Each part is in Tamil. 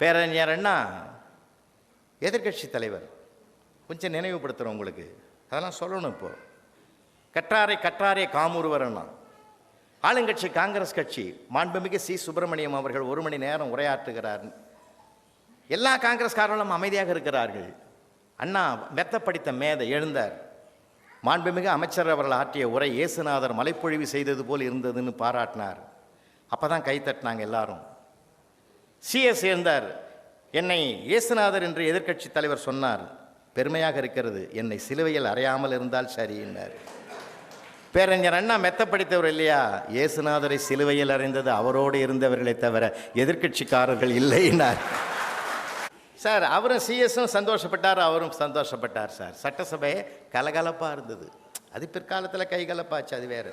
பேரறிஞர் அண்ணா எதிர்கட்சி தலைவர். கொஞ்சம் நினைவுபடுத்துகிறோம் உங்களுக்கு, அதெல்லாம் சொல்லணும். இப்போ கற்றாரை கற்றாரே காமூருவர் அண்ணா. ஆளுங்கட்சி காங்கிரஸ் கட்சி மாண்புமிகு சி. சுப்பிரமணியம் அவர்கள் 1 மணி நேரம் உரையாற்றுகிறார். எல்லா காங்கிரஸ்காரர்களும் அமைதியாக இருக்கிறார்கள். அண்ணா மெத்த படித்த மேதை எழுந்தார். மாண்புமிகு அமைச்சர் அவர்கள் ஆற்றிய உரை இயேசுநாதர் மலைப்பொழிவு செய்தது போல் இருந்ததுன்னு பாராட்டினார். அப்போ தான் கைத்தட்டினாங்க எல்லாரும். சிஎஸ் இருந்தார். என்னை இயேசுநாதர் என்று எதிர்க்கட்சி தலைவர் சொன்னார். பெருமையாக இருக்கிறது, என்னை சிலுவையில் அறையாமல் இருந்தால் சரி என்றார். பேரறிஞர் அண்ணா மெத்த படித்தவர் இல்லையா? இயேசுநாதரை சிலுவையில் அறைந்தது அவரோடு இருந்தவர்களை தவிர எதிர்க்கட்சிக்காரர்கள் இல்லைன்னார். சார் அவரும் சிஎஸும் சந்தோஷப்பட்டார், அவரும் சந்தோஷப்பட்டார். சார் சட்டசபை கலகலப்பாக இருந்தது. அது பிற்காலத்தில் கைகலப்பாச்சு, அது வேறு.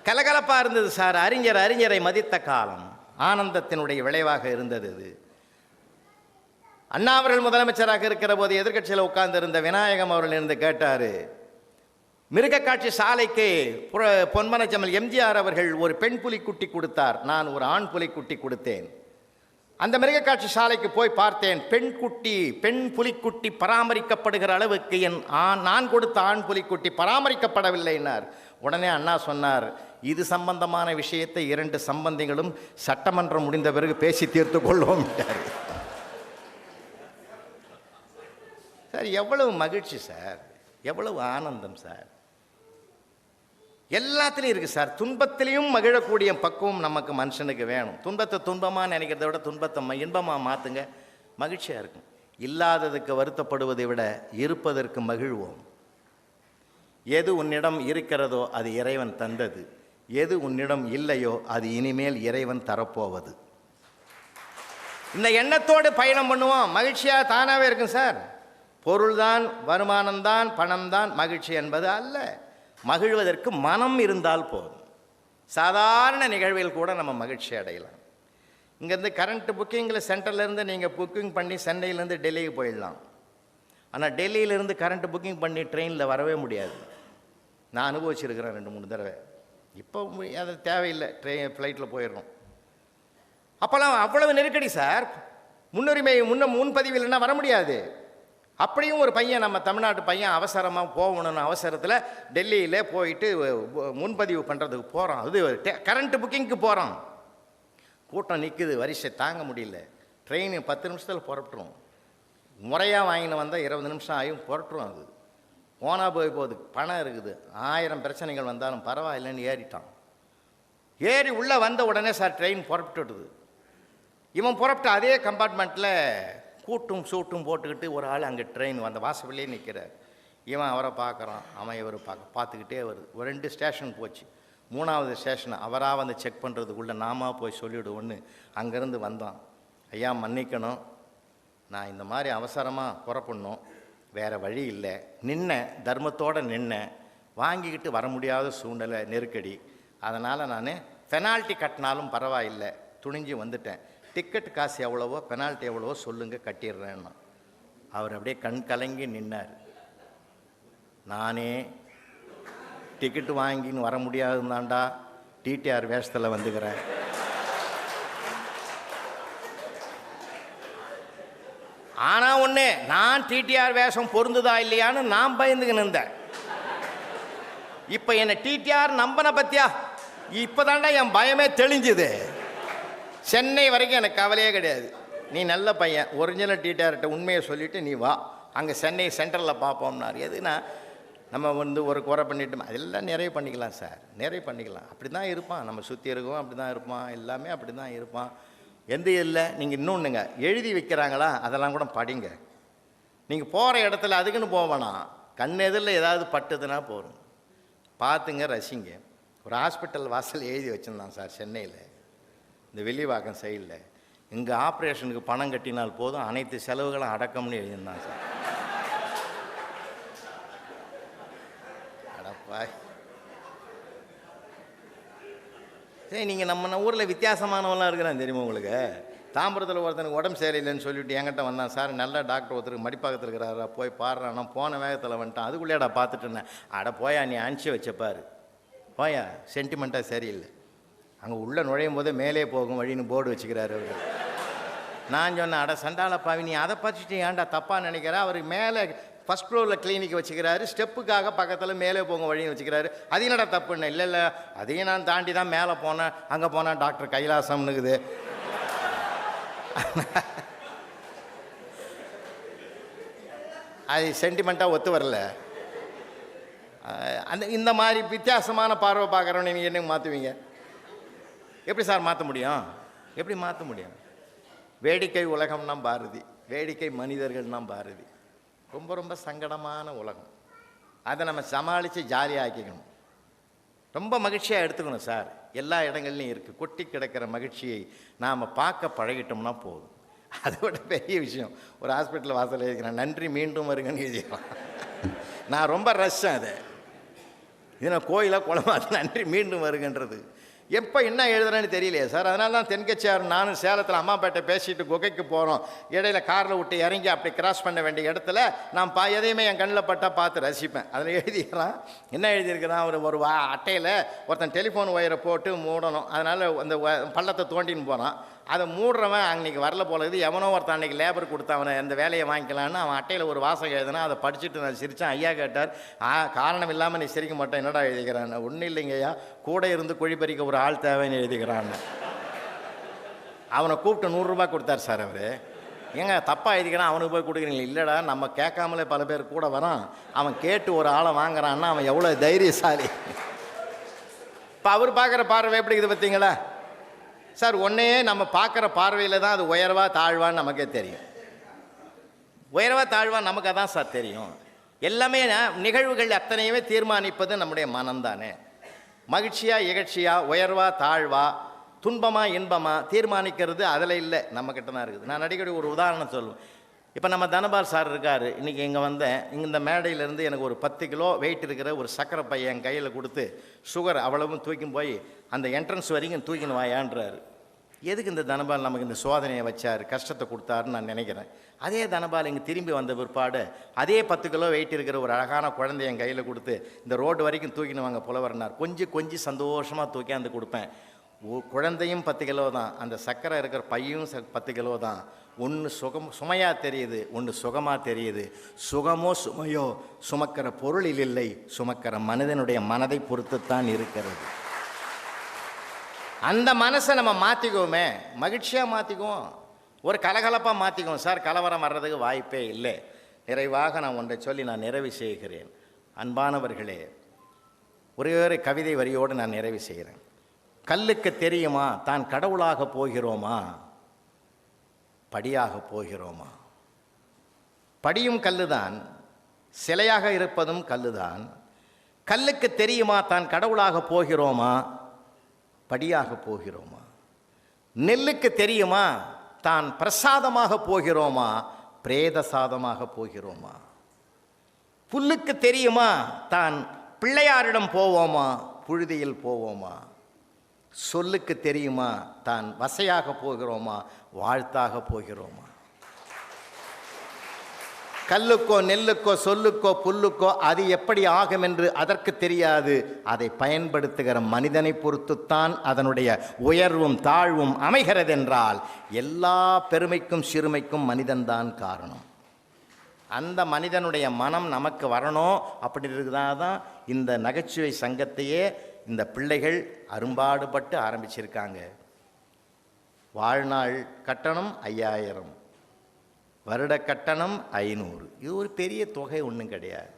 கலகலப்பாக இருந்தது சார். அறிஞரை மதித்த காலம் ஆனந்தத்தினுடைய விளைவாக இருந்தது. அது அண்ணா அவர்கள் முதலமைச்சராக இருக்கிற போது எதிர்கட்சியில் உட்கார்ந்து இருந்த விநாயகம் அவர்கள் இருந்து கேட்டார். மிருகக்காட்சி சாலைக்கு பொன்மனச்செம்மல் எம்ஜிஆர் அவர்கள் ஒரு பெண் புலிக்குட்டி கொடுத்தார், நான் ஒரு ஆண் புலிக்குட்டி கொடுத்தேன். அந்த மிருகக்காட்சி சாலைக்கு போய் பார்த்தேன், பெண் புலிக்குட்டி பராமரிக்கப்படுகிற அளவுக்கு நான் கொடுத்த ஆண் புலிக்குட்டி பராமரிக்கப்படவில்லைன்னார். உடனே அண்ணா சொன்னார், இது சம்பந்தமான விஷயத்தை 2 சம்பந்திகளும் சட்டமன்றம் முடிந்த பிறகு பேசி தீர்த்து கொள்வோம். சார் எவ்வளவு மகிழ்ச்சி சார், எவ்வளவு ஆனந்தம் சார். எல்லாத்துலேயும் இருக்குது சார். துன்பத்திலையும் மகிழக்கூடிய பக்குவம் நமக்கு மனுஷனுக்கு வேணும். துன்பத்தை துன்பமாக நினைக்கிறத விட துன்பத்தை இன்பமாக மாற்றுங்க, மகிழ்ச்சியாக இருக்கும். இல்லாததுக்கு வருத்தப்படுவதை விட இருப்பதற்கு மகிழ்வோம். எது உன்னிடம் இருக்கிறதோ அது இறைவன் தந்தது, எது உன்னிடம் இல்லையோ அது இனிமேல் இறைவன் தரப்போவது. இந்த எண்ணத்தோடு பயணம் பண்ணுவோம், மகிழ்ச்சியாக தானாகவே இருக்கும் சார். பொருள்தான், வருமானம்தான், பணம்தான் மகிழ்ச்சி என்பது அல்ல. மகிழ்வதற்கு மனம் இருந்தால் போதும். சாதாரண நிகழ்வில் கூட நம்ம மகிழ்ச்சி அடையலாம். இங்கேருந்து கரண்ட் புக்கிங்கில் சென்டர்லேருந்து நீங்கள் புக்கிங் பண்ணி சென்னையிலேருந்து டெல்லிக்கு போயிடலாம். ஆனால் டெல்லியிலேருந்து கரண்ட் புக்கிங் பண்ணி ட்ரெயினில் வரவே முடியாது. நான் அனுபவிச்சிருக்கிறேன் 2-3 தடவை. இப்போ அது தேவையில்லை, ஃப்ளைட்டில் போயிடணும். அப்போல்லாம் அவ்வளவு நெருக்கடி சார். முன்னுரிமை முன்பதிவு இல்லைன்னா வர முடியாது. அப்படியும் ஒரு பையன், நம்ம தமிழ்நாட்டு பையன் அவசரமாக போகணுன்னு அவசரத்தில் டெல்லியில் போயிட்டு முன்பதிவு பண்ணுறதுக்கு போகிறான். அது கரண்ட்டு புக்கிங்க்கு போகிறான். கூட்டம் நிற்குது, வரிசை தாங்க முடியல. ட்ரெயின் 10 நிமிஷத்தில் புறப்பட்டுரும். முறையாக வாங்கின்னு வந்தால் 20 நிமிஷம் ஆகும், புறட்டுரும். அது போனால் போகுது, பணம் இருக்குது, 1000 பிரச்சனைகள் வந்தாலும் பரவாயில்லைன்னு ஏறிட்டான். ஏறி உள்ளே வந்த உடனே சார் ட்ரெயின் புறப்பட்டுடுது. இவன் புறப்பட்டு அதே கம்பார்ட்மெண்ட்டில் கூட்டும் சூட்டும் போட்டுக்கிட்டு ஒரு ஆள் அங்கே ட்ரெயின் வந்த வாசல்லே நிற்கிறார். இவன் அவரை பார்க்குறான், அவன் இவர் பார்த்துக்கிட்டே வருது. ஒரு 2 ஸ்டேஷன் போச்சு. 3வது ஸ்டேஷன் அவராக வந்து செக் பண்ணுறதுக்குள்ளே நாம போய் சொல்லிவிடுவோன்னு அங்கேருந்து வந்தான். ஐயா மன்னிக்கணும், நான் இந்த மாதிரி அவசரமாக புறப்படணும், வேறு வழி இல்லை. தர்மத்தோடு வாங்கிக்கிட்டு வர முடியாத சூழ்நிலை, நெருக்கடி. அதனால் நான் பெனால்ட்டி கட்டினாலும் பரவாயில்லை, துணிஞ்சு வந்துட்டேன். டிக்கெட் காசு எவ்வளவோ, பெனால்ட்டி எவ்வளவோ சொல்லுங்கள், கட்டிடுறேன்னா. அவர் அப்படியே கண் கலங்கி நின்னார். நானே டிக்கெட்டு வாங்கின்னு வர முடியாதுந்தாண்டா டிடிஆர் வேஷத்தில் வந்துக்கிறேன். ஆனால் ஒன்று, நான் டிடிஆர் வேஷம் பொருந்துதா இல்லையான்னு நான் பயந்துக்கின்னு இருந்தேன். இப்போ என்னை டிடிஆர் நம்பனை பற்றியா, இப்போ தாண்டா என் பயமே தெளிஞ்சுது. சென்னை வரைக்கும் எனக்கு கவலையே கிடையாது. நீ நல்ல பையன், ஒரிஜினல் டிடிஆர்கிட்ட உண்மையை சொல்லிவிட்டு நீ வா, அங்கே சென்னை சென்ட்ரலில் பார்ப்போம்னார். எதுனா நம்ம ஒரு குறை பண்ணிட்டு அதெல்லாம் நிறைய பண்ணிக்கலாம் சார், நிறைய பண்ணிக்கலாம். அப்படி தான் இருப்பான், நம்ம சுற்றி இருக்கோம், அப்படி தான் இருப்பான், எல்லாமே அப்படி தான் இருப்பான். எந்த இல்லை. நீங்கள் இன்னொன்றுங்க எழுதி வைக்கிறாங்களா, அதெல்லாம் கூட படிங்க. நீங்கள் போகிற இடத்துல அதுக்குன்னு போவேனா, கண் எதிரில் ஏதாவது பட்டுதுன்னா போகிறோம், பார்த்துங்க, ரசிங்க. ஒரு ஹாஸ்பிட்டல் வாசல் எழுதி வச்சுருந்தான் சார் சென்னையில், இந்த வெள்ளிவாக்கம் சைடில். இங்கே ஆப்ரேஷனுக்கு பணம் கட்டினால் போதும், அனைத்து செலவுகளும் அடக்கம்னு எழுதியிருந்தான் சார். அடப்பா, சரி, நீங்கள் நம்ம ஊரில் வித்தியாசமானவெல்லாம் இருக்கிறான் தெரியுமா உங்களுக்கு? தாம்பரத்தில் ஒருத்தனுக்கு உடம்பு சரியில்லைன்னு சொல்லிவிட்டு என்கிட்ட வந்தான். சார் நல்ல டாக்டர் ஒருத்தருக்கு மடிப்பாக்கத்தில் இருக்கிறாரா, போய் பாடுறான். போன வேகத்தில் வந்துட்டான். அதுக்குள்ளேடா பார்த்துட்டு இருந்தேன். அட போயா, நீ அனுப்பிச்சி வச்சப்பாரு, போயா, சென்டிமெண்ட்டாக சரியில்லை. அங்கே உள்ளே நுழையும் போதே மேலே போகும் வழின்னு போர்டு வச்சுக்கிறாரு அவர். நான் சொன்னேன், அட சண்டால பாவி, நீ அதை பார்த்துட்டு ஏன்டா தப்பாக நினைக்கிற? அவர் மேலே ஃபஸ்ட் ஃப்ளோரில் கிளினிக் வச்சுக்கிறாரு, ஸ்டெப்புக்காக பக்கத்தில் மேலே போங்க வழின்னு வச்சுக்கிறாரு. அது என்னடா தப்புன்னு. இல்லை இல்லை, அதையும் நான் தாண்டி தான் மேலே போனேன். அங்கே போனால் டாக்டர் கைலாசம்னுக்குது. அது சென்டிமெண்ட்டாக ஒத்து வரல. இந்த மாதிரி வித்தியாசமான பார்வை பார்க்குறவனை நீங்கள் என்ன மாற்றுவீங்க? எப்படி சார் மாற்ற முடியும்? எப்படி மாற்ற முடியும்? வேடிக்கை உலகம்னா பாரதி, வேடிக்கை மனிதர்கள்னா பாரதி. ரொம்ப ரொம்ப சங்கடமான உலகம். அதை நம்ம சமாளித்து ஜாலியாக ஆக்கிக்கணும். ரொம்ப மகிழ்ச்சியாக எடுத்துக்கணும் சார். எல்லா இடங்கள்லையும் இருக்குது. கொட்டி கிடக்கிற மகிழ்ச்சியை நாம் பார்க்க பழகிட்டோம்னா போதும். அதை விட பெரிய விஷயம், ஒரு ஹாஸ்பிட்டல் வாசலில் இருக்கிறேன், நன்றி மீண்டும் வருங்கன்னு எழுதிக்கலாம். நான் ரொம்ப ரஷ்ஷேன் அதை. இது நான் கோயிலாக குளமா, நன்றி மீண்டும் வருங்கன்றது எப்போ என்ன எழுதுறேன்னு தெரியலையே சார். அதனால தான் தென்கட்சியார் நானும் சேலத்தில் அம்மாப்பேட்டை பேசிட்டு குகைக்கு போகிறோம். இடையில காரில் விட்டு இறங்கி அப்படி கிராஸ் பண்ண வேண்டிய இடத்துல நான் எதையுமே என் கண்ணில் பட்டால் பார்த்து ரசிப்பேன். அதில் எழுதிக்கிறான், என்ன எழுதியிருக்கிறான், ஒரு அட்டையில் ஒருத்தன் டெலிஃபோன் ஒயரை போட்டு மூடணும். அதனால் அந்த பள்ளத்தை தோண்டின்னு போகிறான். அதை மூடுறவன் அன்றைக்கி வரல போல இது. எவனோ ஒருத்தன் அன்றைக்கி லேபர் கொடுத்து அவனை அந்த வேலையை வாங்கிக்கலான்னு அவன் அட்டையில் ஒரு வாசகம் எழுதுனா. அதை படிச்சுட்டு நான் சிரித்தான். ஐயா கேட்டார், காரணம் இல்லாமல் நீ சிரிக்க மாட்டேன், என்னடா எழுதிக்கிறான்னு. ஒன்றும் இல்லைங்கய்யா, கூட இருந்து குழி பறிக்க ஒரு ஆள் தேவைன்னு எழுதிக்கிறான்னு. அவனை கூப்பிட்டு 100 ரூபா கொடுத்தார் சார் அவர். ஏங்க தப்பாக எழுதிக்கிறான், அவனுக்கு போய் கொடுக்குறீங்களா? இல்லைடா, நம்ம கேட்காமலே பல பேர் கூட வரான், அவன் கேட்டு ஒரு ஆளை வாங்குறான்னா அவன் எவ்வளோ தைரியசாலி. இப்போ அவர் பார்க்குற பார்வை எப்படி இருக்குது பார்த்தீங்களா சார்? ஒன்றையே நம்ம பார்க்குற பார்வையில் தான் அது உயர்வா தாழ்வான்னு நமக்கே தெரியும். உயர்வா தாழ்வா நமக்கு அதான் சார் தெரியும். எல்லாமே நிகழ்வுகள் அத்தனையுமே தீர்மானிப்பது நம்முடைய மனம்தானே. மகிழ்ச்சியா இகழ்ச்சியா, உயர்வா தாழ்வா, துன்பமா இன்பமா தீர்மானிக்கிறது அதில் இல்லை, நம்மக்கிட்ட தான் இருக்குது. நான் அடிக்கடி ஒரு உதாரணம் சொல்லுவேன். இப்போ நம்ம தனபால் சார் இருக்கார். இன்றைக்கி இங்கே வந்தேன். இந்த மேடையிலேருந்து எனக்கு ஒரு 10 கிலோ வெயிட் இருக்கிற ஒரு சக்கரை பையன் என் கையில் கொடுத்து, சுகர் அவ்வளவும் தூக்கின்னு போய் அந்த என்ட்ரன்ஸ் வரைக்கும் தூக்கின்னு வாயான்றாரு. எதுக்கு இந்த தனபால் நமக்கு இந்த சோதனையை வச்சார், கஷ்டத்தை கொடுத்தாருன்னு நான் நினைக்கிறேன். அதே தனபால் இங்கே திரும்பி வந்த பிற்பாடு அதே 10 கிலோ வெயிட் இருக்கிற ஒரு அழகான குழந்தைய என் கையில் கொடுத்து, இந்த ரோடு வரைக்கும் தூக்கின்னு வாங்க புலவர்னார். கொஞ்சம் சந்தோஷமாக தூக்கியாந்து கொடுப்பேன். குழந்தையும் 10 கிலோ தான், அந்த சக்கரை இருக்கிற பையும் 10 கிலோ தான். ஒன்று சுமையாக தெரியுது, ஒன்று சுகமாக தெரியுது. சுகமோ சுமையோ சுமக்கிற பொருளில் இல்லை, சுமக்கிற மனிதனுடைய மனதை பொறுத்துத்தான் இருக்கிறது. அந்த மனசை நம்ம மாற்றிக்குவோமே, மகிழ்ச்சியாக மாற்றிக்குவோம், ஒரு கலகலப்பாக மாற்றிக்குவோம் சார். கலவரம் வர்றதுக்கு வாய்ப்பே இல்லை. நிறைவாக நான் ஒன்றை சொல்லி நான் நிறைவு செய்கிறேன். அன்பானவர்களே, ஒரே ஒரு கவிதை வரியோடு நான் நிறைவு செய்கிறேன். கல்லுக்கு தெரியுமா தான் கடவுளாக போகிறோமா, படியாக போகிறோமா? படியும் கல்லுதான், சிலையாக இருப்பதும் கல்லுதான். கல்லுக்கு தெரியுமா தான் கடவுளாக போகிறோமா, படியாக போகிறோமா? நெல்லுக்கு தெரியுமா தான் பிரசாதமாக போகிறோமா, பிரேத சாதமாக போகிறோமா? புல்லுக்கு தெரியுமா தான் பிள்ளையாரிடம் போவோமா, புழுதியில் போவோமா? சொல்லுக்கு தெரியுமா தான் வசையாக போகிறோமா, வாழ்த்தாக போகிறோமா? கல்லுக்கோ நெல்லுக்கோ சொல்லுக்கோ புல்லுக்கோ அது எப்படி ஆகும் என்று அதற்கு தெரியாது. அதை பயன்படுத்துகிற மனிதனை பொறுத்துத்தான் அதனுடைய உயர்வும் தாழ்வும் அமைகிறதென்றால் எல்லா பெருமைக்கும் சிறுமைக்கும் மனிதன்தான் காரணம். அந்த மனிதனுடைய மனம் நமக்கு வரணும். அப்படி இருக்குதான் தான் இந்த நகைச்சுவை சங்கத்தையே இந்த பிள்ளைகள் அரும்பாடுபட்டு ஆரம்பிச்சிருக்காங்க. வாழ்நாள் கட்டணம் 5000, வருட கட்டணம் 500. இது ஒரு பெரிய தொகை ஒன்றும் கிடையாது.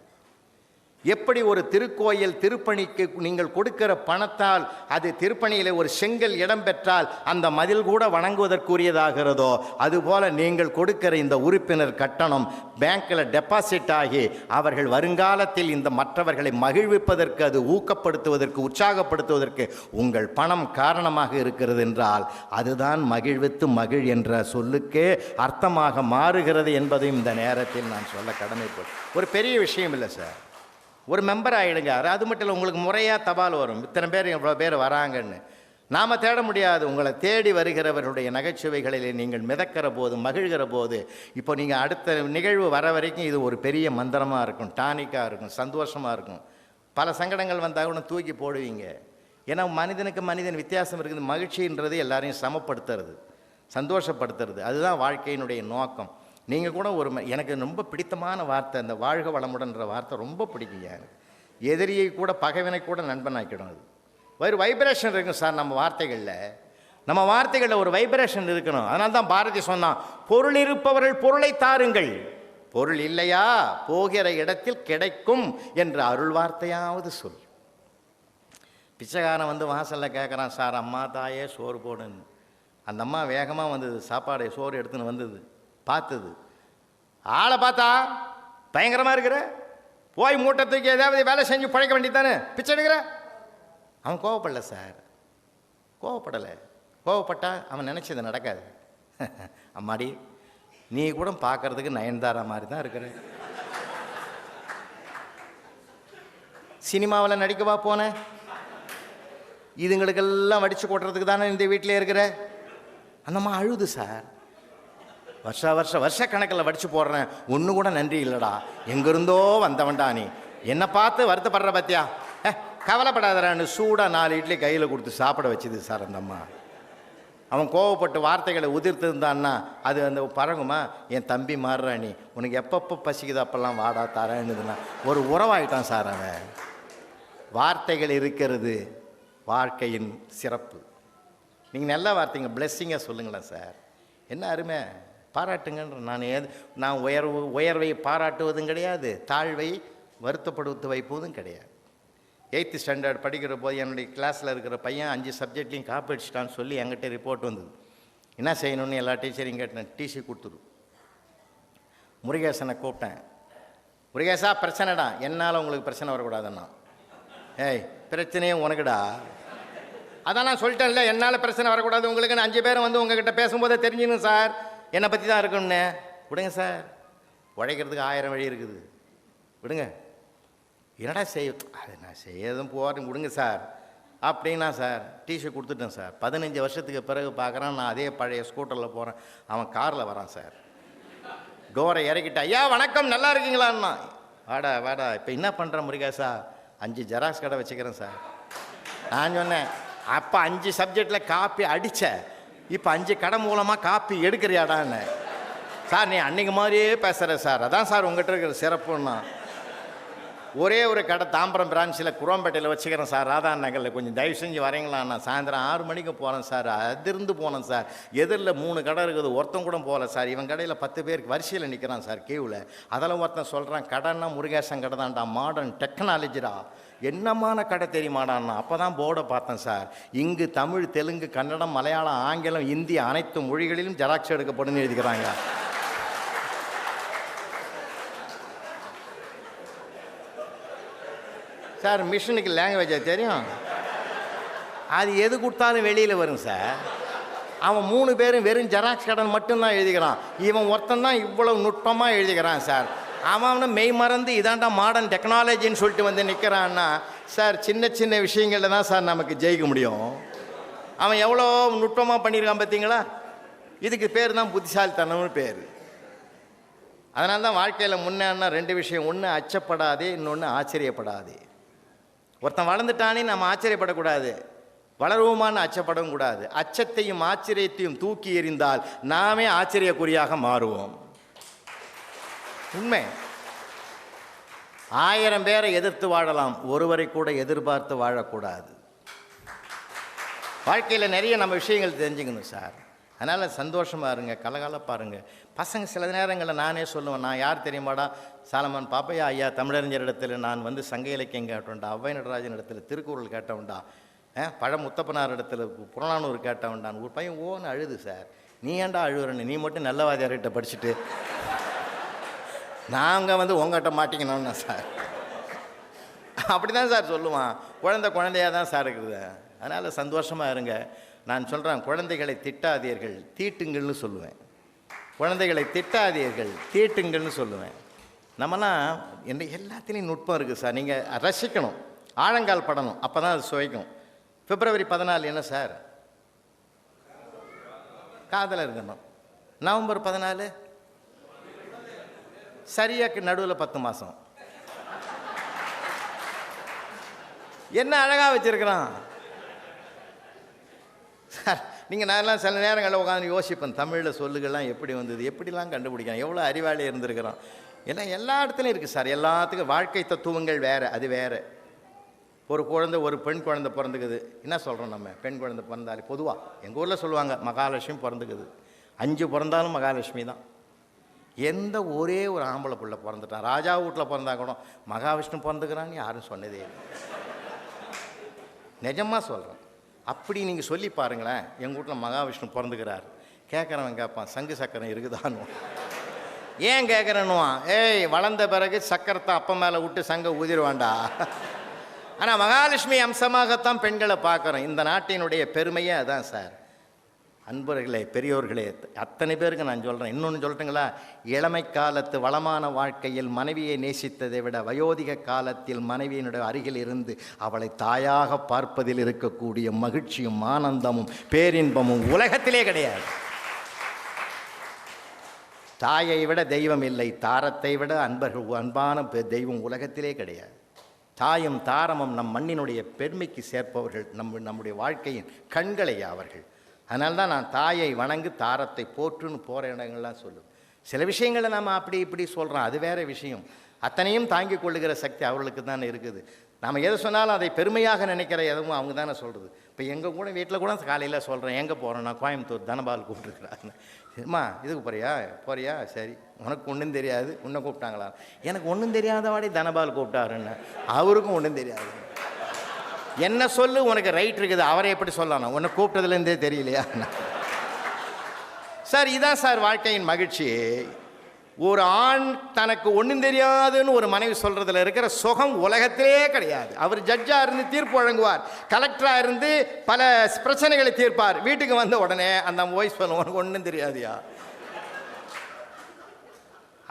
எப்படி ஒரு திருக்கோயில் திருப்பணிக்கு நீங்கள் கொடுக்கிற பணத்தால் அது திருப்பணியில் ஒரு செங்கல் இடம் பெற்றால் அந்த மதில் கூட வணங்குவதற்குரியதாகிறதோ, அதுபோல நீங்கள் கொடுக்கிற இந்த உறுப்பினர் கட்டணம் பேங்க்கில் டெபாசிட் ஆகி அவர்கள் வருங்காலத்தில் இந்த மற்றவர்களை மகிழ்விப்பதற்கு, அது ஊக்கப்படுத்துவதற்கு, உற்சாகப்படுத்துவதற்கு உங்கள் பணம் காரணமாக இருக்கிறது என்றால் அதுதான் மகிழ்வித்து மகிழ் என்ற சொல்லுக்கே அர்த்தமாக மாறுகிறது என்பதையும் இந்த நேரத்தில் நான் சொல்ல கடமைப்படும். ஒரு பெரிய விஷயம் இல்லை சார். ஒரு மெம்பர் ஆகிடுங்க. அது மட்டும் இல்லை, உங்களுக்கு முறையாக தபால் வரும், இத்தனை பேர் இவ்வளோ பேர் வராங்கன்னு. நாம் தேட முடியாது. உங்களை தேடி வருகிறவருடைய நகைச்சுவைகளிலே நீங்கள் மிதக்கிற போது, மகிழ்கிற போது, இப்போ நீங்கள் அடுத்த நிகழ்வு வர வரைக்கும் இது ஒரு பெரிய மந்திரமாக இருக்கும், டானிக்காக இருக்கும், சந்தோஷமாக இருக்கும். பல சங்கடங்கள் வந்தால் கூட தூக்கி போடுவீங்க. ஏன்னா மனிதனுக்கு மனிதன் வித்தியாசம் இருக்குது. மகிழ்ச்சின்றது எல்லாரையும் சமப்படுத்துறது, சந்தோஷப்படுத்துறது, அதுதான் வாழ்க்கையினுடைய நோக்கம். நீங்கள் கூட எனக்கு ரொம்ப பிடித்தமான வார்த்தை அந்த வாழ்க வளமுடன்ற வார்த்தை ரொம்ப பிடிக்குங்க. எதிரியை கூட பகைவனை கூட நண்பனாக்கிடும். அது ஒரு வைப்ரேஷன் இருக்கும் சார் நம்ம வார்த்தைகளில் ஒரு வைப்ரேஷன் இருக்கணும். அதனால தான் பாரதி சொன்னான், பொருள் இருப்பவர்கள் பொருளை தாருங்கள், பொருள் இல்லையா போகிற இடத்தில் கிடைக்கும் என்ற அருள் வார்த்தையாவது சொல். பிச்சைக்காரன் வந்து வாசலில் கேட்குறான், சார் அம்மா தாயே சோறு போடுன்னு. அந்த அம்மா வேகமாக வந்தது, சாப்பாடு சோறு எடுத்துன்னு வந்தது, பார்த்தது. ஆளை பார்த்தா பயங்கரமாக இருக்கிற, போய் மூட்டை தூக்கி ஏதாவது வேலை செஞ்சு பழைக்க வேண்டியதானே, பிச்சை எடுக்கிற. அவன் கோவப்படலை சார், கோவப்பட்டா அவன் நினச்சது நடக்காது. அம்மாடி நீ கூட பார்க்கறதுக்கு நயன்தாரா மாதிரி தான் இருக்கிற, சினிமாவில் நடிக்கவா போன, இதுங்களுக்கெல்லாம் வடித்து கொட்டுறதுக்கு தானே இந்த வீட்டிலே இருக்கிற. அந்தம்மா அழுது சார், வருஷ கணக்கில் வடித்து போடுறேன், ஒன்று கூட நன்றி இல்லைடா, எங்கேருந்தோ வந்தவன்டா நீ, என்னை பார்த்து வருத்தப்படுற பத்தியா, கவலைப்படாதரான்னு சூடாக 4 இட்லி கையில் கொடுத்து சாப்பிட வச்சுது சார் அந்த அம்மா. அவன் கோவப்பட்டு வார்த்தைகளை உதிர்த்திருந்தான்னா அது அந்த பழகுமா, என் தம்பி மாறுறானி, உனக்கு எப்பப்போ பசிக்குது அப்பெல்லாம் வாடா தரேன்னுதுன்னா ஒரு உறவாயிட்டான் சார் அவன். வார்த்தைகள் இருக்கிறது வாழ்க்கையின் சிறப்பு. நீங்கள் நல்ல வார்த்தைங்க பிளெஸ்ஸிங்காக சொல்லுங்களேன் சார், என்ன அருமை, பாராட்டுங்கன்ற. நான் உயர்வை பாராட்டுவதும் கிடையாது, தாழ்வை வருத்தப்படுத்த வைப்பதும் கிடையாது. 8th ஸ்டாண்டர்ட் படிக்கிற போது என்னுடைய கிளாஸில் இருக்கிற பையன் 5 சப்ஜெக்ட்லையும் காப்பி அடிச்சிட்டான்னு சொல்லி என்கிட்ட ரிப்போர்ட் வந்தது. என்ன செய்யணும்னு எல்லா டீச்சரையும் கேட்டேன், டிசி கொடுத்துரு. முருகேசனை கூப்பிட்டேன், முருகேசா பிரச்சனைடா, என்னால் உங்களுக்கு பிரச்சனை வரக்கூடாதுன்னா. ஏய் பிரச்சனையும் உனக்குடா, அதான் நான் சொல்லிட்டேன்ல, என்னால் பிரச்சனை வரக்கூடாது உங்களுக்குன்னு. 5 பேரும் வந்து உங்ககிட்ட பேசும்போதே தெரிஞ்சுக்கணும் சார் என்னை பற்றி தான் இருக்குன்னு. விடுங்க சார், உழைக்கிறதுக்கு 1000 வழி இருக்குது, விடுங்க. என்னடா அது நான் செய்யறதும் போகிறேன், விடுங்க சார் அப்படின்னா சார் டிசி கொடுத்துட்டேன் சார். 15 வருஷத்துக்கு பிறகு பார்க்குறான், நான் அதே பழைய ஸ்கூட்டரில் போகிறேன், அவன் காரில் வரான் சார். டோரை இறக்கிட்டா, ஐயா வணக்கம் நல்லா இருக்கீங்களான்னா. வாடா இப்போ என்ன பண்ணுறேன் முருகேசா, 5 ஜெராக்ஸ் கடை வச்சுக்கிறேன் சார். நான் சொன்னேன், அப்போ 5 சப்ஜெக்டில் காப்பி அடித்தேன், இப்போ 5 கடை மூலமாக காப்பி எடுக்கிறியாடான்னு. சார் நீ அன்றைக்கு மாதிரியே பேசுகிற சார், அதான் சார் உங்கள்கிட்ட இருக்கிற சிறப்புன்னா. ஒரே ஒரு கடை தாம்பரம் பிரான்ச்சில் குரோம்பேட்டையில் வச்சுக்கிறேன் சார், ராதா நகரில், கொஞ்சம் தயவு செஞ்சு வரீங்களாண்ணா. சாயந்தரம் 6 மணிக்கு போகிறேன் சார், அதிர்ந்து போனேன் சார். எதிரில் 3 கடை இருக்குது, ஒருத்தன் கூட போகல சார். இவன் கடையில் 10 பேருக்கு வரிசையில் நிற்கிறான் சார் கியூவில். அதில் ஒருத்தன் சொல்கிறான், கடைன்னா முருகேசன் கடை தான்டா, மாடர்ன் டெக்னாலஜிடா. என்னமான கடை தெரியுமாடான்னா. அப்போ தான் போர்டை பார்த்தேன் சார், இங்கு தமிழ், தெலுங்கு, கன்னடம், மலையாளம், ஆங்கிலம், இந்தி அனைத்து மொழிகளிலும் ஜெராக்ஸ் எடுக்கப்படும் எழுதிக்கிறாங்க. சார் மிஷினுக்கு லாங்குவேஜாக தெரியும், அது எது கொடுத்தாலும் வெளியில் வரும் சார். அவன் 3 பேரும் வெறும் ஜெராக்ஸ் கடன் மட்டும்தான் எழுதிக்கிறான், இவன் ஒருத்தன் தான் இவ்வளவு நுட்பமாக எழுதிக்கிறான் சார். அவன் மெய் மறந்து இதாண்டா மாடர்ன் டெக்னாலஜின்னு சொல்லிட்டு வந்து நிற்கிறான்னா சார், சின்ன விஷயங்களில் தான் சார் நமக்கு ஜெயிக்க முடியும். அவன் எவ்வளோ நுட்பமாக பண்ணியிருக்கான் பார்த்தீங்களா. இதுக்கு பேர் தான் புத்திசாலித்தனம்னு பேர். அதனால தான் வாழ்க்கையில் முன்னேன்னா 2 விஷயம், ஒன்று அச்சப்படாதே, இன்னொன்று ஆச்சரியப்படாதே. ஒருத்தன் வளர்ந்துட்டானே நம்ம ஆச்சரியப்படக்கூடாது, வளருவோமான்னு அச்சப்படவும் கூடாது. அச்சத்தையும் ஆச்சரியத்தையும் தூக்கி எறிந்தால் நாமே ஆச்சரியக்குறியாக மாறுவோம். உண்மை. 1000 பேரை எதிர்த்து வாழலாம், ஒருவரை கூட எதிர்பார்த்து வாழக்கூடாது. வாழ்க்கையில் நிறைய நம்ம விஷயங்கள் தெரிஞ்சுக்கணும் சார். அதனால் சந்தோஷமாக இருங்க, கலகலப்பாக இருங்க. பசங்க சில நேரங்களில் நானே சொல்லுவேன், நான் யார் தெரியுமாடா, சாலமன் பாப்பையா ஐயா தமிழறிஞர் இடத்துல நான் வந்து சங்க இலக்கியம் கேட்டவன்டா, அவ்வை நடராஜன் இடத்துல திருக்குறள் கேட்டவன்டா, பழ முத்தப்பனார் இடத்துல புறநானூறு கேட்டவன்டான். ஒரு பையன் ஓன்னு அழுது சார். நீ ஏன்டா அழுகுறன்னு, நீ மட்டும் நல்ல வாதியார்கிட்ட படிச்சுட்டு நாங்கள் வந்து உங்கள்கிட்ட மாட்டிக்கணும்னா சார். அப்படி தான் சார் சொல்லுவான். குழந்தையாக தான் சார் இருக்குது. அதனால் சந்தோஷமாக இருங்க. நான் சொல்கிறேன், குழந்தைகளை திட்டாதீர்கள், தீட்டுங்கள்னு சொல்லுவேன். குழந்தைகளை திட்டாதீர்கள், தீட்டுங்கள்னு சொல்லுவேன். நம்மலாம் எல்லாத்துலேயும் நுட்பம் இருக்குது சார். நீங்கள் ரசிக்கணும், ஆழங்கால் படணும், அப்போ தான் அது சுவைக்கும். பிப்ரவரி 14 என்ன சார்? காதலர் தினம். நவம்பர் 14 சரியாக்கு நடுவில் 10 மாதம். என்ன அழகாக வச்சிருக்கிறான் சார். நீங்கள் நான் சில நேரங்களில் உட்காந்து யோசிப்பேன், தமிழில் சொல்லுகள்லாம் எப்படி வந்தது, எப்படிலாம் கண்டுபிடிக்கலாம், எவ்வளோ அறிவாளி இருந்திருக்கிறோம். எல்லாம் எல்லா இடத்துலையும் இருக்குது சார். எல்லாத்துக்கும் வாழ்க்கை தத்துவங்கள் வேறு, அது வேறு. ஒரு குழந்தை, ஒரு பெண் குழந்தை பிறந்துக்குது. என்ன சொல்கிறோம் நம்ம? பெண் குழந்தை பிறந்தாலே பொதுவாக எங்கள் ஊரில் சொல்லுவாங்க மகாலட்சுமி பிறந்துக்குது. 5 பிறந்தாலும் மகாலட்சுமி தான். எந்த ஒரே ஒரு ஆம்பளை பிள்ளை பிறந்துட்டான், ராஜா வீட்டில் பிறந்தா கூட மகாவிஷ்ணு பிறந்துக்கிறான்னு யாரும் சொன்னதே இல்லை. நிஜமாக சொல்கிறேன். அப்படி நீங்கள் சொல்லி பாருங்களேன், எங்கள் வீட்டில் மகாவிஷ்ணு பிறந்துக்கிறார். கேட்குறவன் கேட்பான், சங்கு சக்கரம் இருக்குதான்னு. ஏன் கேட்குறேன்னுவான், ஏய் வளர்ந்த பிறகு சக்கரத்தை அப்பா மேலே விட்டு சங்க ஊதிடுவான்டா. ஆனால் மகாலட்சுமி அம்சமாகத்தான் பெண்களை பார்க்குறோம். இந்த நாட்டினுடைய பெருமையே அதான் சார். அன்பர்களே, பெரியோர்களே, அத்தனை பேருக்கு நான் சொல்கிறேன். இன்னொன்று சொல்லட்டுங்களா? இளமை காலத்து வளமான வாழ்க்கையில் மனைவியை நேசித்ததை விட வயோதிக காலத்தில் மனைவியினுடைய அருகில் இருந்து அவளை தாயாக பார்ப்பதில் இருக்கக்கூடிய மகிழ்ச்சியும் ஆனந்தமும் பேரின்பமும் உலகத்திலே கிடையாது. தாயை விட தெய்வம் இல்லை, தாரத்தை விட அன்பான தெய்வம் உலகத்திலே கிடையாது. தாயும் தாரமும் நம் மண்ணினுடைய பெருமைக்கு சேர்ப்பவர்கள், நம்முடைய வாழ்க்கையின் கண்களை அவர்கள். அதனால தான் நான் தாயை வணங்கு தாரத்தை போற்றுன்னு போகிற இடங்கள்லாம் சொல்லுவேன். சில விஷயங்களை நம்ம அப்படி இப்படி சொல்கிறோம், அது வேறு விஷயம். அத்தனையும் தாங்கிக் கொள்ளுகிற சக்தி அவர்களுக்கு தானே இருக்குது. நாம் எதை சொன்னாலும் அதை பெருமையாக நினைக்கிற எதுவும் அவங்க தானே சொல்கிறது. இப்போ எங்கள் கூட வீட்டில் கூட காலையில் சொல்கிறேன், எங்கே போகிறேன்னா கோயம்புத்தூர் தனபால் கூப்பிட்டுருக்குறாங்க. அம்மா இதுக்கு போறியா சரி, உனக்கு ஒன்றும் தெரியாது, உன்னை கூப்பிட்டாங்களா? எனக்கு ஒன்றும் தெரியாத வாடி தனபால் கூப்பிட்டாருன்னு. அவருக்கும் ஒன்றும் தெரியாது. என்ன சொல்லு, உனக்கு ரைட் இருக்குது, அவரை எப்படி சொல்லணும், உன்னை கூப்பிட்டதுலேருந்தே தெரியலையா சார்? இதான் சார் வாழ்க்கையின் மகிழ்ச்சி. ஒரு ஆண் தனக்கு ஒன்றும் தெரியாதுன்னு ஒரு மனைவி சொல்கிறதுல இருக்கிற சுகம் உலகத்திலே கிடையாது. அவர் ஜட்ஜாக இருந்து தீர்ப்பு வழங்குவார், கலெக்டராக இருந்து பல பிரச்சனைகளை தீர்ப்பார். வீட்டுக்கு வந்த உடனே அந்த வாய்ஸ் சொல்லுவோம், உனக்கு ஒன்றும் தெரியாதுயா.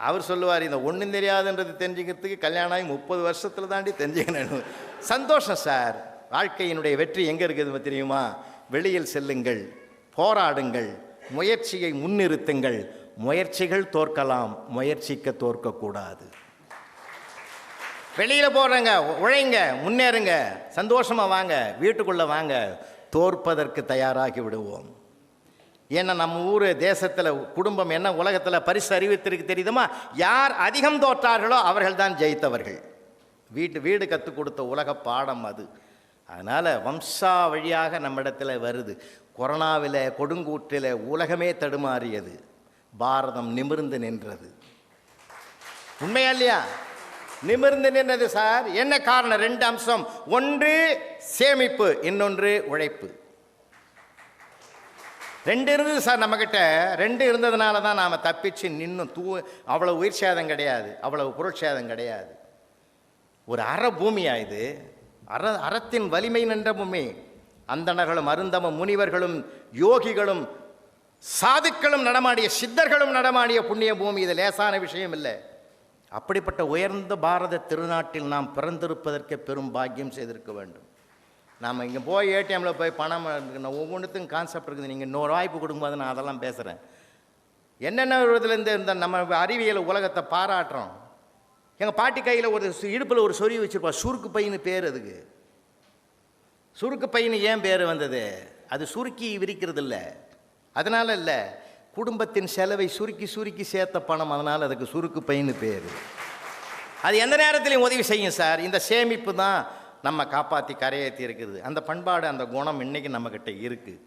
அவர் சொல்லுவார், இந்த ஒன்றும் தெரியாதுன்றது தெரிஞ்சுக்கிறதுக்கு கல்யாணம் ஆகி 30 வருஷத்தில் தாண்டி தெரிஞ்சுக்கணும். சந்தோஷம் சார். வாழ்க்கையினுடைய வெற்றி எங்கே இருக்குது தெரியுமா? வெளியில் செல்லுங்கள், போராடுங்கள், முயற்சியை முன்னிறுத்துங்கள். முயற்சிகள் தோற்கலாம், முயற்சிக்க தோற்கக்கூடாது. வெளியில் போடுறங்க, உழைங்க, முன்னேறுங்க, சந்தோஷமாக வாங்க, வீட்டுக்குள்ளே வாங்க. தோற்பதற்கு தயாராகி விடுவோம். ஏன்னா நம்ம ஊர் தேசத்தில் குடும்பம் என்ன உலகத்தில் பரிசு அறிவித்திருக்கு தெரியுதுமா? யார் அதிகம் தோற்றார்களோ அவர்கள் தான் ஜெயித்தவர்கள். வீடு கற்றுக் கொடுத்த உலக பாடம் அது. அதனால் வம்சா வழியாக நம்மிடத்தில் வருது. கொரோனாவில் கொடுங்கூற்றில் உலகமே தடுமாறியது, பாரதம் நிமிர்ந்து நின்றது. உண்மையா இல்லையா? நிமிர்ந்து நின்றது சார். என்ன காரணம்? 2 அம்சம். ஒன்று சேமிப்பு, இன்னொன்று உழைப்பு. 2 இருந்தது சார் நம்மக்கிட்ட. 2 இருந்ததுனால தான் நாம் தப்பிச்சு நின்னும். அவ்வளவு உயிர் சேதம் கிடையாது, அவ்வளவு பொருட்சேதம் கிடையாது. ஒரு அற பூமியா இது? அறத்தின் வலிமை நின்ற பூமி. அந்தணர்களும் அருந்தமும் முனிவர்களும் யோகிகளும் சாதுக்களும் நடமாடிய, சித்தர்களும் நடமாடிய புண்ணிய பூமி. இது லேசான விஷயம் இல்லை. அப்படிப்பட்ட உயர்ந்த பாரத திருநாட்டில் நாம் பிறந்திருப்பதற்கு பெரும் பாக்கியம் செய்திருக்க வேண்டும். நாம் இங்கே போய் ஏடிஎம்மில் போய் பணம் ஒவ்வொன்றுத்துக்கும் கான்செப்ட் இருக்குது. நீங்கள் இன்னொரு வாய்ப்பு கொடுக்கும்போது நான் அதெல்லாம் பேசுகிறேன். என்னென்ன விதத்துலேருந்து இந்த நம்ம அறிவியல் உலகத்தை பாராட்டுறோம். எங்கள் பாட்டி கையில் ஒரு இடுப்பில் ஒரு சொறி வச்சுருப்பா, சுருக்கு பையனு பேர். அதுக்கு சுருக்கு பையனு ஏன் பேர் வந்தது? அது சுருக்கி விரிக்கிறது இல்லை, அதனால் இல்லை. குடும்பத்தின் செலவை சுருக்கி சுருக்கி சேர்த்த பணம், அதனால் அதுக்கு சுருக்கு பையனு பேர். அது எந்த நேரத்திலையும் உதவி செய்யும் சார். இந்த சேமிப்பு தான் நம்ம காப்பாற்றி கரையேற்றி இருக்குது. அந்த பண்பாடு, அந்த குணம் இன்றைக்கி நம்மக்கிட்ட இருக்குது.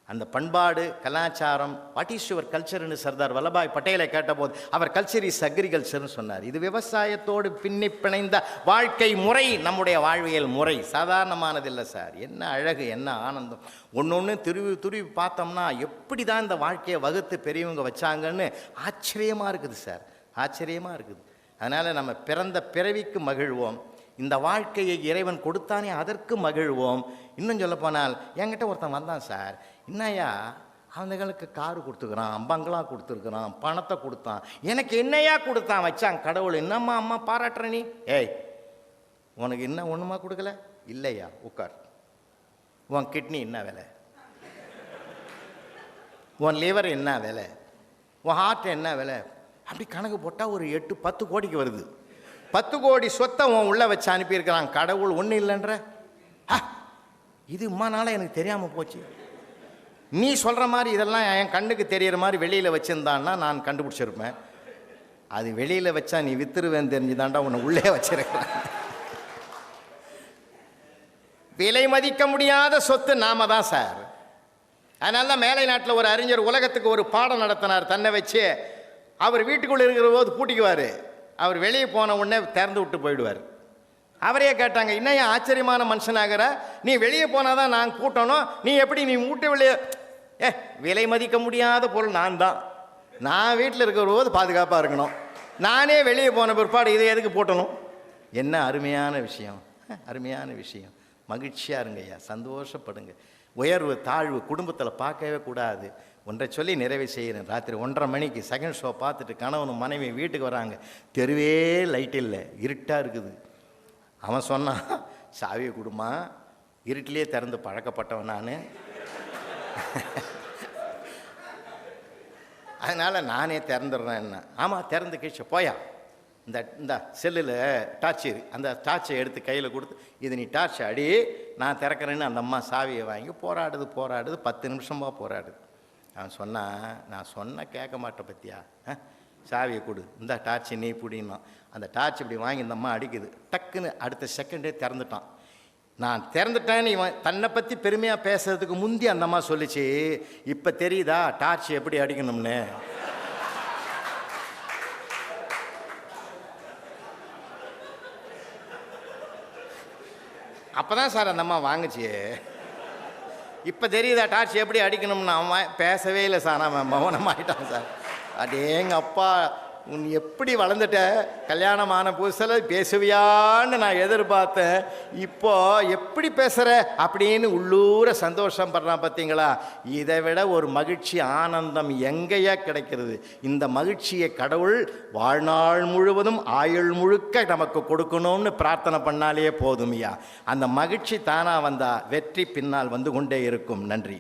அந்த பண்பாடு, கலாச்சாரம், வாட் இஸ் யுவர் கல்ச்சர்னு சர்தார் வல்லபாய் பட்டேலை கேட்டபோது அவர் கல்ச்சர் இஸ் அக்ரிகல்ச்சர்னு சொன்னார். இது விவசாயத்தோடு பின்னி பிணைந்த வாழ்க்கை முறை, நம்முடைய வாழ்வியல் முறை. சாதாரணமானதில்லை சார். என்ன அழகு, என்ன ஆனந்தம். ஒன்று துருவி பார்த்தோம்னா எப்படி தான் இந்த வாழ்க்கையை வகுத்து பெரியவங்க வச்சாங்கன்னு ஆச்சரியமாக இருக்குது சார், ஆச்சரியமாக இருக்குது. அதனால் நம்ம பிறந்த பிறவிக்கு மகிழ்வோம். இந்த வாழ்க்கையை இறைவன் கொடுத்தானே அதற்கு மகிழ்வோம். இன்னும் சொல்லப்போனால் என்கிட்ட ஒருத்தன் வந்தான் சார், என்னையா அவனுங்களுக்கு காரு கொடுத்துக்கிறான், பங்களா கொடுத்துருக்குறான், பணத்தை கொடுத்தான், எனக்கு என்னையா கொடுத்தான் வச்சான் கடவுள். என்னம்மா அம்மா பாராட்டுற நீ? ஏய் உனக்கு என்ன ஒன்றுமா கொடுக்கல? இல்லையா, உட்கார். உன் கிட்னி என்ன விலை, உன் லிவர் என்ன விலை, உன் ஹார்ட் என்ன விலை, அப்படி கணக்கு போட்டால் ஒரு 8-10 கோடிக்கு வருது. 10 கோடி சொத்தை உன் உள்ளே வச்சு அனுப்பியிருக்கிறான் கடவுள். ஒன்றும் இல்லைன்ற இது நாளாக எனக்கு தெரியாமல் போச்சு. நீ சொல்கிற மாதிரி இதெல்லாம் என் கண்ணுக்கு தெரிகிற மாதிரி வெளியில் வச்சுருந்தான்னா நான் கண்டுபிடிச்சிருப்பேன். அது வெளியில் வச்சா நீ வித்துருவேன்னு தெரிஞ்சுதாண்டா உன்னை உள்ளே வச்சிருக்கிறேன். விலை மதிக்க முடியாத சொத்து நாம தான் சார். அதனால தான் மேலை நாட்டில் ஒரு அறிஞர் உலகத்துக்கு ஒரு பாடம் நடத்தினார் தன்னை வச்சு. அவர் வீட்டுக்குள்ளே இருக்கிற போது பூட்டிக்குவார், அவர் வெளியே போன உடனே திறந்து விட்டு போயிடுவார். அவரையே கேட்டாங்க, இன்னும் ஆச்சரியமான மனுஷனாகிற, நீ வெளியே போனால் தான் நான் கூட்டணும், நீ எப்படி நீ வீட்டு வெளியே? விலை மதிக்க முடியாத பொருள் நான் தான். நான் வீட்டில் இருக்கிற போது பாதுகாப்பாக இருக்கணும், நானே வெளியே போன பிற்பாடு இதை எதுக்கு போட்டணும்? என்ன அருமையான விஷயம், அருமையான விஷயம். மகிழ்ச்சியாக இருங்க ஐயா, சந்தோஷப்படுங்க. உயர்வு தாழ்வு குடும்பத்தில் பார்க்கவே கூடாது. ஒன்றை சொல்லி நிறைவு செய்கிறேன். ராத்திரி 1:30 மணிக்கு செகண்ட் ஷோ பார்த்துட்டு கணவனும் மனைவி வீட்டுக்கு வராங்க. தெருவே லைட் இல்லை, இருட்டாக இருக்குது. அவன் சொன்னான், சாவியை கொடுமா, இருட்டிலே திறந்து பழக்கப்பட்டவன் நான், அதனால் நானே திறந்துடுறேன். என்ன? ஆமாம் திறந்து கழிச்சு போயா, இந்த செல்லில் டார்ச், அந்த டார்ச்சை எடுத்து கையில் கொடுத்து, இது நீ டார்ச் அடி, நான் திறக்கிறேன்னு அந்த அம்மா சாவியை வாங்கி போராடுது 10 நிமிஷமாக போராடுது. அவன் சொன்னான், நான் சொன்ன கேட்க மாட்டேன் பற்றியா, சாவியை கொடு, இந்த டார்ச் நீ பிடினா. அந்த டார்ச் இப்படி வாங்கி இந்த அம்மா அடிக்குது, டக்குன்னு அடுத்த செகண்டே திறந்துட்டான். நான் திறந்துட்டேன்னு இவன் தன்னை பற்றி பெருமையாக பேசுறதுக்கு முந்தி அந்த அம்மா சொல்லிச்சு, இப்போ தெரியுதா டார்ச் எப்படி அடிக்கணும்னு. அப்போ தான் சார் அந்த அம்மா வாங்குச்சு. இப்போ தெரியுதா டார்ச் எப்படி அடிக்கணும்னு. அவன் பேசவே இல்லை சார், அவன் மௌனமாயிட்டான் சார். அடேங்க அப்பா, உன் எப்படி வளர்ந்துட்ட, கல்யாணமான புதுசில் பேசுவியான்னு நான் எதிர்பார்த்தேன், இப்போ எப்படி பேசுகிற அப்படின்னு உள்ளூர சந்தோஷம் படுறான். பார்த்தீங்களா? இதை விட ஒரு மகிழ்ச்சி ஆனந்தம் எங்கேயா கிடைக்கிறது? இந்த மகிழ்ச்சியை கடவுள் வாழ்நாள் முழுவதும் ஆயுள் முழுக்க நமக்கு கொடுக்கணும்னு பிரார்த்தனை பண்ணாலே போதுமையா. அந்த மகிழ்ச்சி தானாக வந்தால் வெற்றி பின்னால் வந்து கொண்டே இருக்கும். நன்றி.